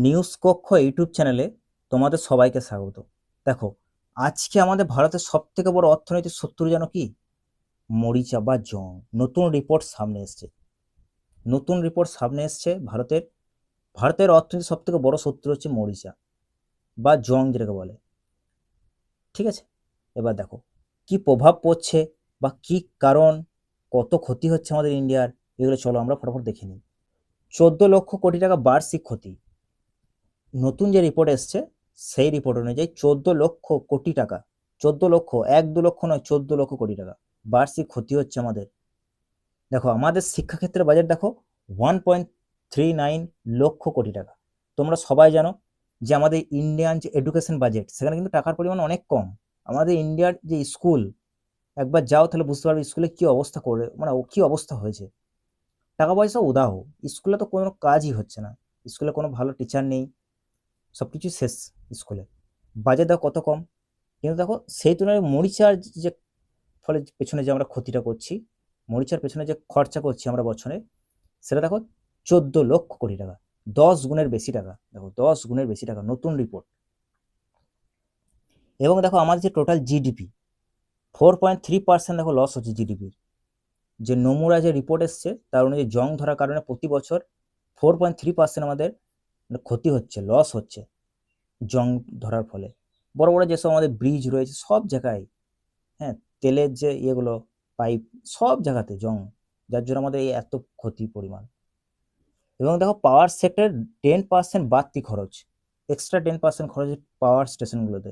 News কক্ষ YouTube চ্যানেলে তোমাদের সবাইকে স্বাগত। দেখো, আজকে আমাদের ভারতের সব থেকে বড় অর্থনৈতিক শত্রু যেন কি? মরিচা বা জং। নতুন রিপোর্ট সামনে এসছে। ভারতের ভারতের অর্থনীতির সব থেকে বড় শত্রু হচ্ছে মরিচা বা জং যেটাকে বলে। ঠিক আছে, এবার দেখো কি প্রভাব পড়ছে বা কি কারণ, কত ক্ষতি হচ্ছে আমাদের ইন্ডিয়ার, এগুলো চলো আমরা ফটাফট দেখে নিই। 14 লক্ষ কোটি টাকা বার্ষিক ক্ষতি। নতুন যে রিপোর্ট এসছে সেই রিপোর্ট অনুযায়ী 14 লক্ষ কোটি টাকা, 14 লক্ষ, 1-2 লক্ষ নয়, 14 লক্ষ কোটি টাকা বার্ষিক ক্ষতি হচ্ছে আমাদের। দেখো আমাদের শিক্ষাক্ষেত্রে বাজেট দেখো, 1.39 লক্ষ কোটি টাকা। তোমরা সবাই জানো যে আমাদের ইন্ডিয়ান যে এডুকেশন বাজেট, সেখানে কিন্তু টাকার পরিমাণ অনেক কম। আমাদের ইন্ডিয়ার যে স্কুল, একবার যাও তাহলে বুঝতে পারবে স্কুলে কি অবস্থা করে, মানে ও কি অবস্থা হয়েছে। টাকা পয়সা উদাহ, স্কুলে তো কোনো কাজই হচ্ছে না, স্কুলে কোনো ভালো টিচার নেই, সবকিছু শেষ স্কুলে। বাজেট দেখো কত কম। কিন্তু দেখো সেই তুলনায় মরিচার যে ফলে পেছনে যে আমরা ক্ষতিটা করছি, মরিচার পেছনে যে খরচা করছি আমরা বছরে, সেটা দেখো 14 লক্ষ কোটি টাকা। 10 গুণের বেশি টাকা, দেখো 10 গুণের বেশি টাকা, নতুন রিপোর্ট। এবং দেখো আমাদের যে টোটাল জিডিপি, 4.3% দেখো লস হচ্ছে জিডিপির। যে নমুরা যে রিপোর্ট এসছে তার অনুযায়ী জং ধরার কারণে প্রতি বছর 4.3% আমাদের ক্ষতি হচ্ছে, লস হচ্ছে জং ধরার ফলে। বড় বড় যেসব আমাদের ব্রিজ রয়েছে সব জায়গায়, হ্যাঁ, তেলের যে ইয়েগুলো, পাইপ, সব জায়গাতে জং, যার জন্য আমাদের এই এত ক্ষতি পরিমাণ। এবং দেখো পাওয়ার সেক্টর 10% বাড়তি খরচ, এক্সট্রা 10% খরচ পাওয়ার স্টেশনগুলোতে।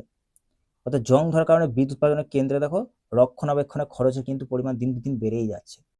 অর্থাৎ জং ধরার কারণে বিদ্যুৎ উৎপাদনের কেন্দ্রে দেখো রক্ষণাবেক্ষণের খরচের কিন্তু পরিমাণ দিন দিন বেড়েই যাচ্ছে।